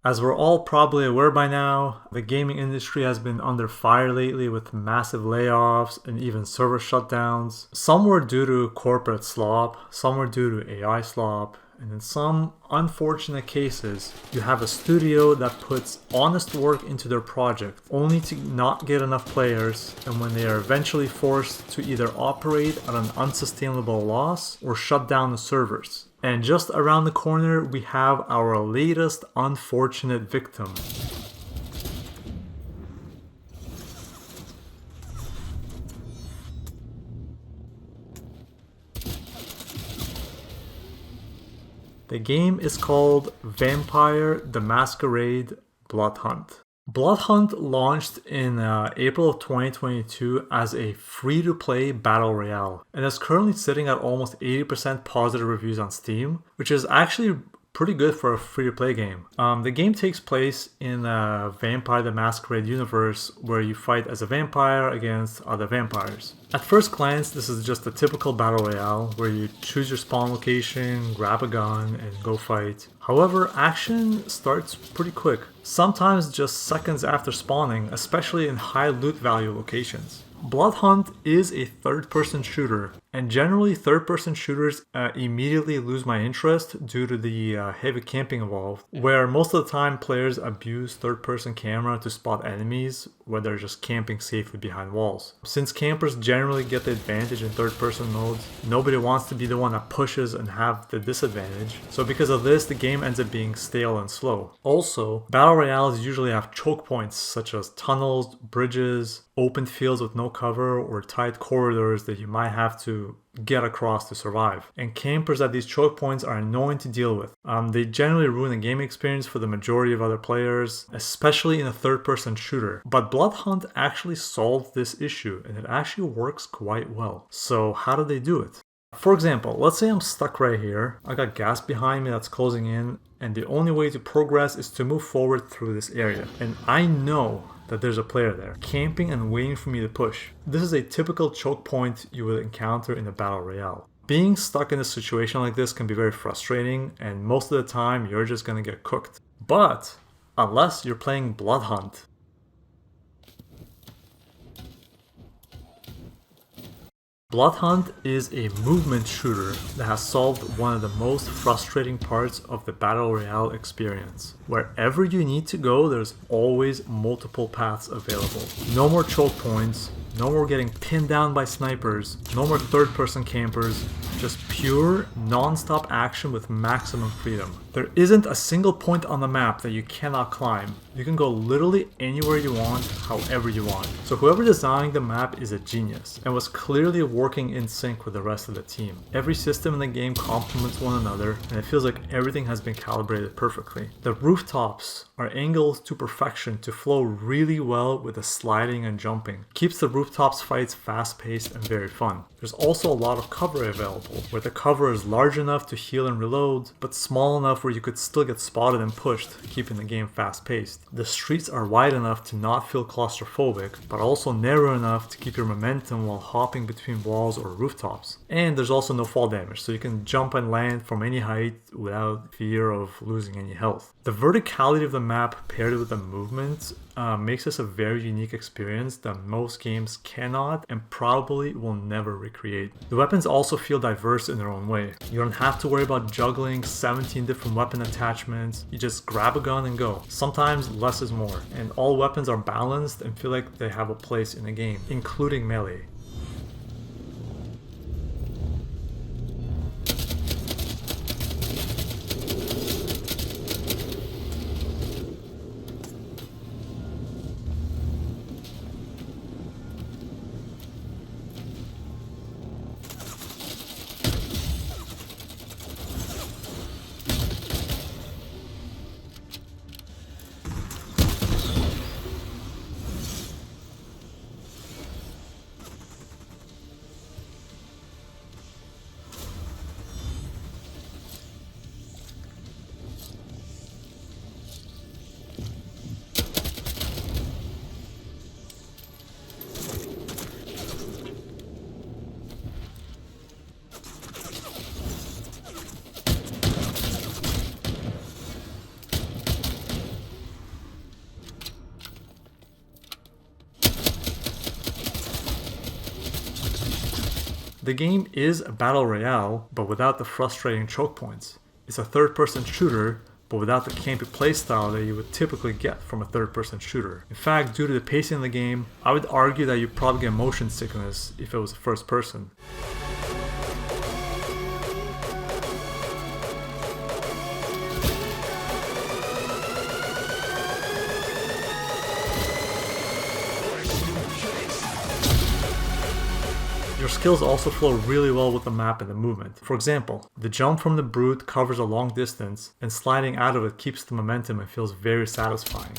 As we're all probably aware by now, the gaming industry has been under fire lately with massive layoffs and even server shutdowns. Some were due to corporate slop, some were due to AI slop, and in some unfortunate cases, you have a studio that puts honest work into their project only to not get enough players, and when they are eventually forced to either operate at an unsustainable loss or shut down the servers. And just around the corner, we have our latest unfortunate victim. The game is called Vampire the Masquerade Blood Hunt. Blood Hunt launched in April of 2022 as a free-to-play battle royale and is currently sitting at almost 80% positive reviews on Steam, which is actually pretty good for a free-to-play game. The game takes place in a Vampire the Masquerade universe where you fight as a vampire against other vampires. At first glance, this is just a typical battle royale where you choose your spawn location, grab a gun, and go fight. However, action starts pretty quick, sometimes just seconds after spawning, especially in high loot value locations. Blood Hunt is a third-person shooter, and generally third-person shooters immediately lose my interest due to the heavy camping involved, where most of the time players abuse third-person camera to spot enemies where they're just camping safely behind walls. Since campers generally get the advantage in third-person modes, nobody wants to be the one that pushes and have the disadvantage, so because of this, the game ends up being stale and slow. Also, battle royales usually have choke points such as tunnels, bridges, open fields with no cover, or tight corridors that you might have to get across to survive. And campers at these choke points are annoying to deal with. They generally ruin the gaming experience for the majority of other players, especially in a third-person shooter. But Blood Hunt actually solved this issue, and it actually works quite well. So how do they do it? For example, let's say I'm stuck right here. I got gas behind me that's closing in, and the only way to progress is to move forward through this area. And I know that there's a player there, camping and waiting for me to push. This is a typical choke point you would encounter in a battle royale. Being stuck in a situation like this can be very frustrating, and most of the time you're just gonna get cooked. But unless you're playing Blood Hunt. Blood Hunt is a movement shooter that has solved one of the most frustrating parts of the Battle Royale experience. Wherever you need to go, there's always multiple paths available. No more choke points, no more getting pinned down by snipers, no more third-person campers, just pure, non-stop action with maximum freedom. There isn't a single point on the map that you cannot climb. You can go literally anywhere you want, however you want. So whoever designed the map is a genius, and was clearly working in sync with the rest of the team. Every system in the game complements one another, and it feels like everything has been calibrated perfectly. The rooftops are angled to perfection to flow really well with the sliding and jumping. Keeps the rooftops fights fast-paced and very fun. There's also a lot of cover available, where the cover is large enough to heal and reload, but small enough where you could still get spotted and pushed, keeping the game fast-paced. The streets are wide enough to not feel claustrophobic, but also narrow enough to keep your momentum while hopping between walls or rooftops. And there's also no fall damage, so you can jump and land from any height without fear of losing any health. The verticality of the map paired with the movement makes this a very unique experience that most games cannot and probably will never recreate. The weapons also feel diverse in their own way. You don't have to worry about juggling 17 different weapon attachments. You just grab a gun and go. Sometimes less is more, and all weapons are balanced and feel like they have a place in the game, including melee. The game is a battle royale, but without the frustrating choke points. It's a third-person shooter, but without the campy playstyle that you would typically get from a third-person shooter. In fact, due to the pacing of the game, I would argue that you'd probably get motion sickness if it was first person. Your skills also flow really well with the map and the movement. For example, the jump from the brute covers a long distance, and sliding out of it keeps the momentum and feels very satisfying.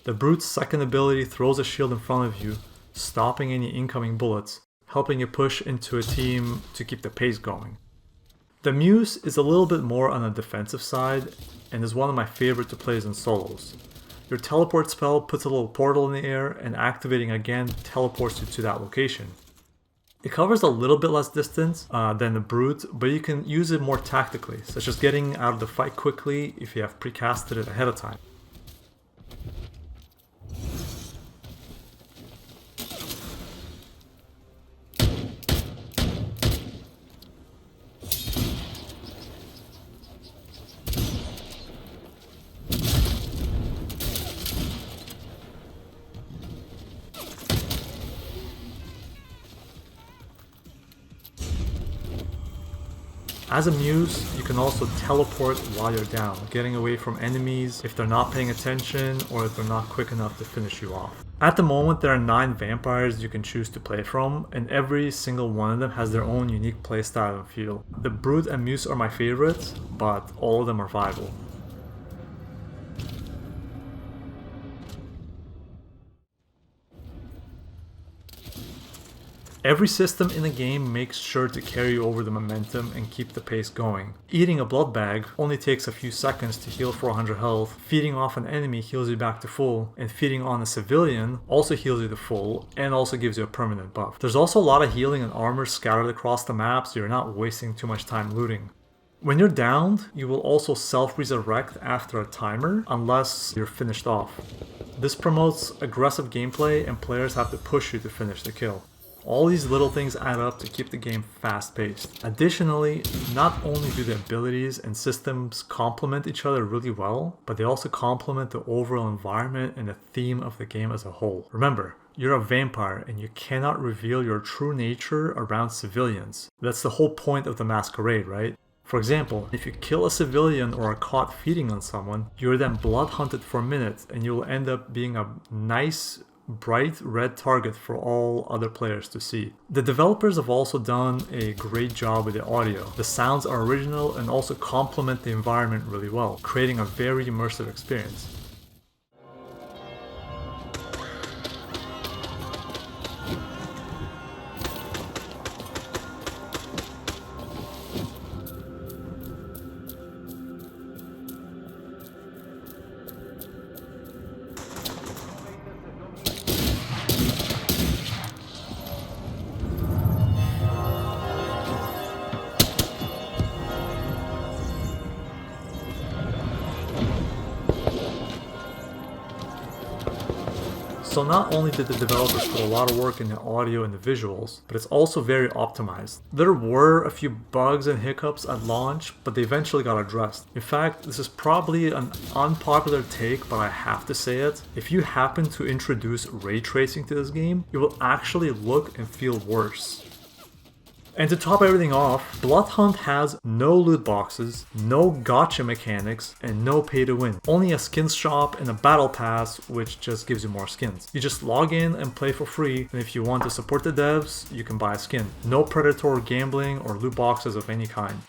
The brute's second ability throws a shield in front of you, stopping any incoming bullets, helping you push into a team to keep the pace going. The Muse is a little bit more on the defensive side, and is one of my favorite to play in solos. Your teleport spell puts a little portal in the air, and activating again teleports you to that location. It covers a little bit less distance than the brute, but you can use it more tactically, such as getting out of the fight quickly if you have precasted it ahead of time. As a Muse, you can also teleport while you're down, getting away from enemies if they're not paying attention or if they're not quick enough to finish you off. At the moment, there are 9 vampires you can choose to play from, and every single one of them has their own unique playstyle and feel. The Brute and Muse are my favorites, but all of them are viable. Every system in the game makes sure to carry over the momentum and keep the pace going. Eating a blood bag only takes a few seconds to heal 400 health, feeding off an enemy heals you back to full, and feeding on a civilian also heals you to full and also gives you a permanent buff. There's also a lot of healing and armor scattered across the map, so you're not wasting too much time looting. When you're downed, you will also self-resurrect after a timer, unless you're finished off. This promotes aggressive gameplay and players have to push you to finish the kill. All these little things add up to keep the game fast-paced. Additionally, not only do the abilities and systems complement each other really well, but they also complement the overall environment and the theme of the game as a whole. Remember, you're a vampire and you cannot reveal your true nature around civilians. That's the whole point of the masquerade, right? For example, if you kill a civilian or are caught feeding on someone, you're then blood hunted for minutes and you'll end up being a nice, bright red target for all other players to see. The developers have also done a great job with the audio. The sounds are original and also complement the environment really well, creating a very immersive experience. So not only did the developers put a lot of work in the audio and the visuals, but it's also very optimized. There were a few bugs and hiccups at launch, but they eventually got addressed. In fact, this is probably an unpopular take, but I have to say it. If you happen to introduce ray tracing to this game, it will actually look and feel worse. And to top everything off, Blood Hunt has no loot boxes, no gacha mechanics, and no pay to win. Only a skins shop and a battle pass, which just gives you more skins. You just log in and play for free, and if you want to support the devs, you can buy a skin. No predatory gambling or loot boxes of any kind.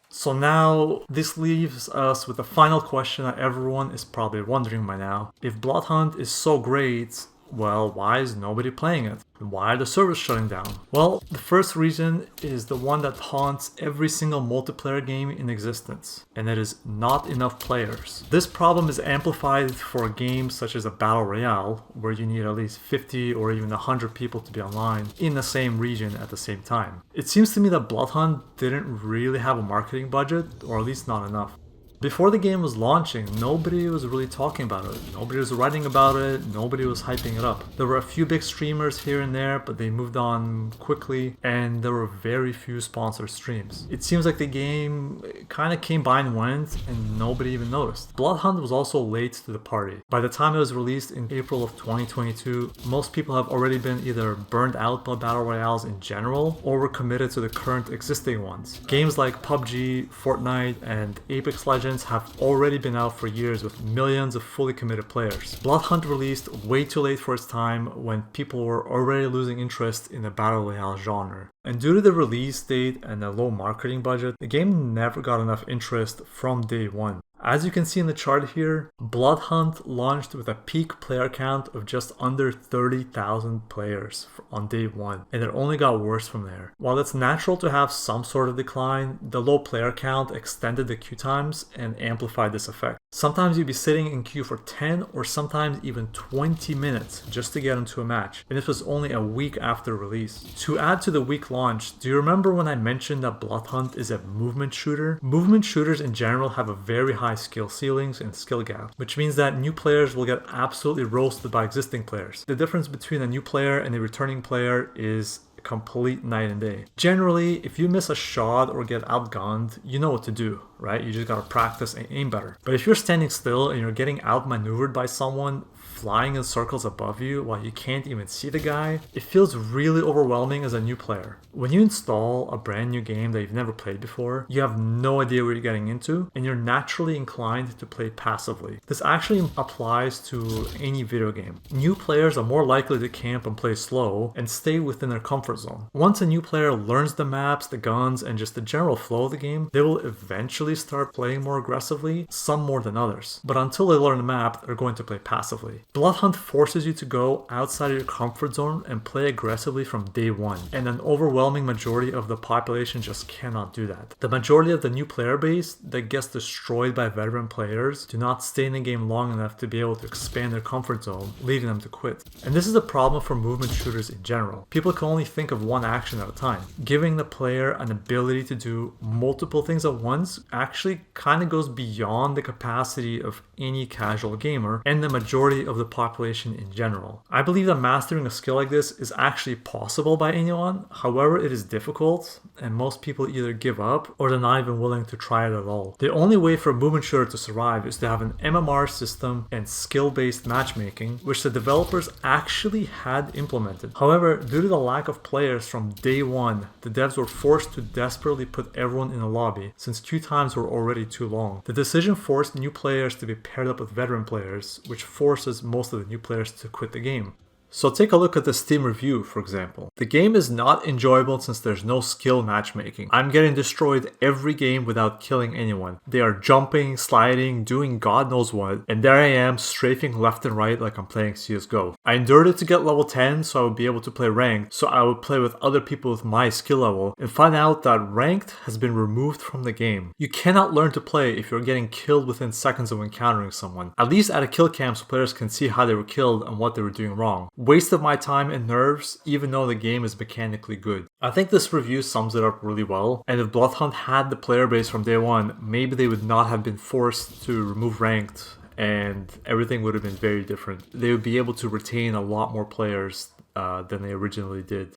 So now, this leaves us with the final question that everyone is probably wondering by now. If Blood Hunt is so great, well, why is nobody playing it? Why are the servers shutting down? Well, the first reason is the one that haunts every single multiplayer game in existence, and it is not enough players. This problem is amplified for games such as a Battle Royale, where you need at least 50 or even 100 people to be online in the same region at the same time. It seems to me that Blood Hunt didn't really have a marketing budget, or at least not enough. Before the game was launching, nobody was really talking about it. Nobody was writing about it. Nobody was hyping it up. There were a few big streamers here and there, but they moved on quickly, and there were very few sponsored streams. It seems like the game kind of came by and went, and nobody even noticed. Blood Hunt was also late to the party. By the time it was released in April of 2022, most people have already been either burned out by battle royales in general, or were committed to the current existing ones. Games like PUBG, Fortnite, and Apex Legends have already been out for years with millions of fully committed players. Blood Hunt released way too late for its time when people were already losing interest in the battle royale genre. And due to the release date and a low marketing budget, the game never got enough interest from day one. As you can see in the chart here, Blood Hunt launched with a peak player count of just under 30,000 players on day one, and it only got worse from there. While it's natural to have some sort of decline, the low player count extended the queue times and amplified this effect. Sometimes you'd be sitting in queue for 10 or sometimes even 20 minutes just to get into a match, and this was only a week after release. To add to the weak launch, do you remember when I mentioned that Blood Hunt is a movement shooter? Movement shooters in general have a very high skill ceilings and skill gap, which means that new players will get absolutely roasted by existing players. The difference between a new player and a returning player is complete night and day. Generally, if you miss a shot or get outgunned, you know what to do, right? You just gotta practice and aim better. But if you're standing still and you're getting outmaneuvered by someone flying in circles above you while you can't even see the guy, it feels really overwhelming as a new player. When you install a brand new game that you've never played before, you have no idea what you're getting into, and you're naturally inclined to play passively. This actually applies to any video game. New players are more likely to camp and play slow and stay within their comfort zone. Once a new player learns the maps, the guns, and just the general flow of the game, they will eventually start playing more aggressively, some more than others. But until they learn the map, they're going to play passively. Blood Hunt forces you to go outside of your comfort zone and play aggressively from day one, and an overwhelming majority of the population just cannot do that. The majority of the new player base that gets destroyed by veteran players do not stay in the game long enough to be able to expand their comfort zone, leading them to quit. And this is a problem for movement shooters in general. People can only think of one action at a time. Giving the player an ability to do multiple things at once actually kind of goes beyond the capacity of any casual gamer and the majority of the population in general. I believe that mastering a skill like this is actually possible by anyone. However, it is difficult, and most people either give up or they're not even willing to try it at all. The only way for a movement shooter to survive is to have an MMR system and skill-based matchmaking, which the developers actually had implemented. However, due to the lack of players from day one, the devs were forced to desperately put everyone in a lobby, since queue times were already too long. The decision forced new players to be paired up with veteran players, which forces most of the new players to quit the game. So take a look at the Steam review, for example. The game is not enjoyable since there's no skill matchmaking. I'm getting destroyed every game without killing anyone. They are jumping, sliding, doing God knows what, and there I am strafing left and right like I'm playing CSGO. I endured it to get level 10 so I would be able to play ranked, so I would play with other people with my skill level, and find out that ranked has been removed from the game. You cannot learn to play if you're getting killed within seconds of encountering someone. At least at a kill cam so players can see how they were killed and what they were doing wrong. Waste of my time and nerves, even though the game is mechanically good. I think this review sums it up really well, and if Blood Hunt had the player base from day one, maybe they would not have been forced to remove ranked, and everything would have been very different. They would be able to retain a lot more players than they originally did.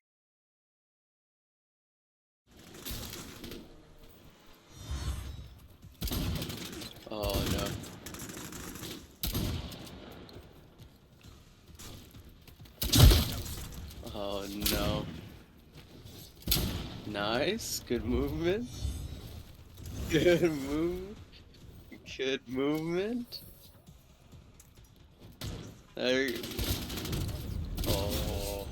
Oh no. Oh no. Nice. Good movement. Good move. Good movement. There. Oh.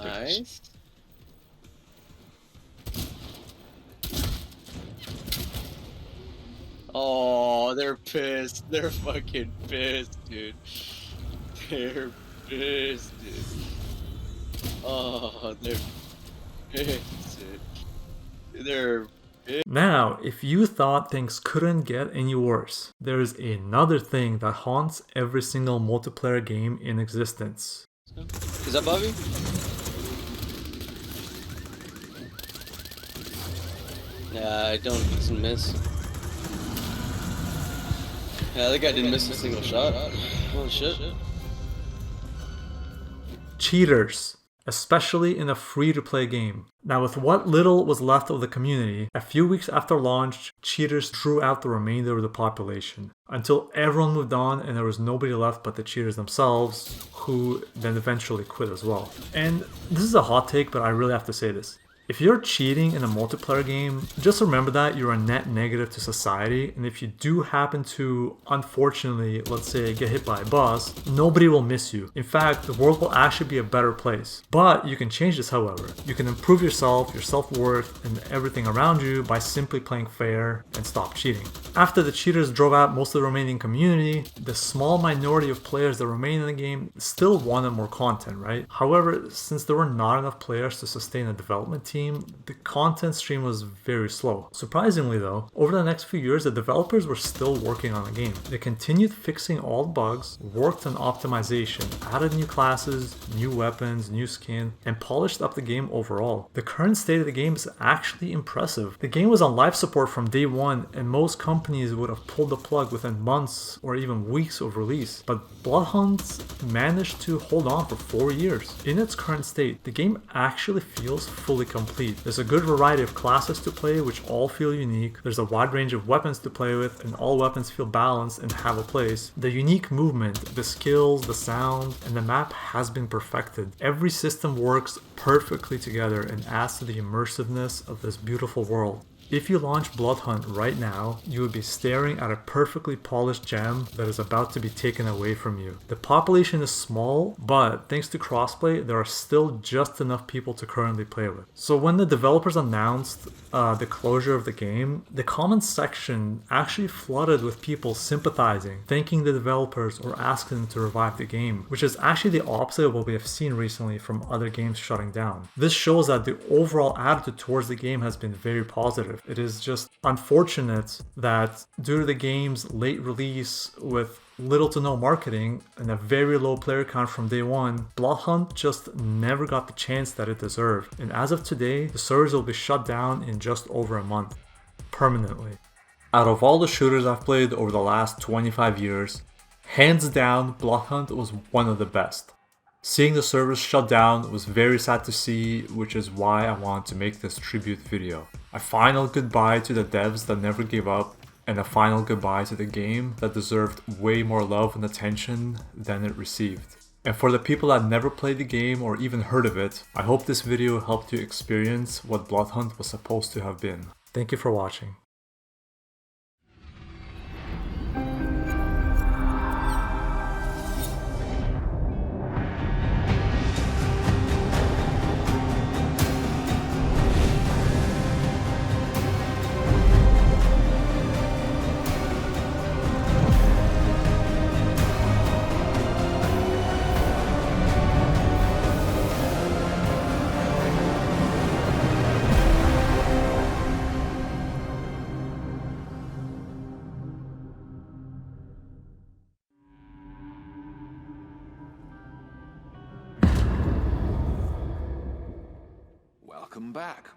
Nice. Oh, they're pissed. They're fucking pissed, dude. They're pissed, dude. Oh, they're pissed, dude. They're pissed. Now, if you thought things couldn't get any worse, there is another thing that haunts every single multiplayer game in existence. Is that Bobby? Yeah, I didn't miss. Yeah, that guy didn't miss a single shot. Holy shit. Cheaters, especially in a free-to-play game. Now, with what little was left of the community, a few weeks after launch, cheaters drew out the remainder of the population, until everyone moved on and there was nobody left but the cheaters themselves, who then eventually quit as well. And this is a hot take, but I really have to say this. If you're cheating in a multiplayer game, just remember that you're a net negative to society, and if you do happen to, unfortunately, let's say, get hit by a bus, nobody will miss you. In fact, the world will actually be a better place. But you can change this, however. You can improve yourself, your self-worth, and everything around you by simply playing fair and stop cheating. After the cheaters drove out most of the remaining community, the small minority of players that remain in the game still wanted more content, right? However, since there were not enough players to sustain a development team, the content stream was very slow. Surprisingly though, over the next few years, the developers were still working on the game. They continued fixing all the bugs, worked on optimization, added new classes, new weapons, new skin, and polished up the game overall. The current state of the game is actually impressive. The game was on life support from day one, and most companies would have pulled the plug within months or even weeks of release. But Bloodhunt managed to hold on for 4 years. In its current state, the game actually feels fully complete. There's a good variety of classes to play which all feel unique. There's a wide range of weapons to play with and all weapons feel balanced and have a place. The unique movement, the skills, the sound, and the map has been perfected. Every system works perfectly together and adds to the immersiveness of this beautiful world. If you launch Bloodhunt right now, you would be staring at a perfectly polished gem that is about to be taken away from you. The population is small, but thanks to crossplay, there are still just enough people to currently play with. So when the developers announced the closure of the game, the comments section actually flooded with people sympathizing, thanking the developers or asking them to revive the game, which is actually the opposite of what we have seen recently from other games shutting down. This shows that the overall attitude towards the game has been very positive. It is just unfortunate that due to the game's late release with little to no marketing and a very low player count from day one, Bloodhunt just never got the chance that it deserved. And as of today, the servers will be shut down in just over a month, permanently. Out of all the shooters I've played over the last 25 years, hands down, Bloodhunt was one of the best. Seeing the servers shut down was very sad to see, which is why I wanted to make this tribute video. A final goodbye to the devs that never gave up, and a final goodbye to the game that deserved way more love and attention than it received. And for the people that never played the game or even heard of it, I hope this video helped you experience what Bloodhunt was supposed to have been. Thank you for watching. Welcome back.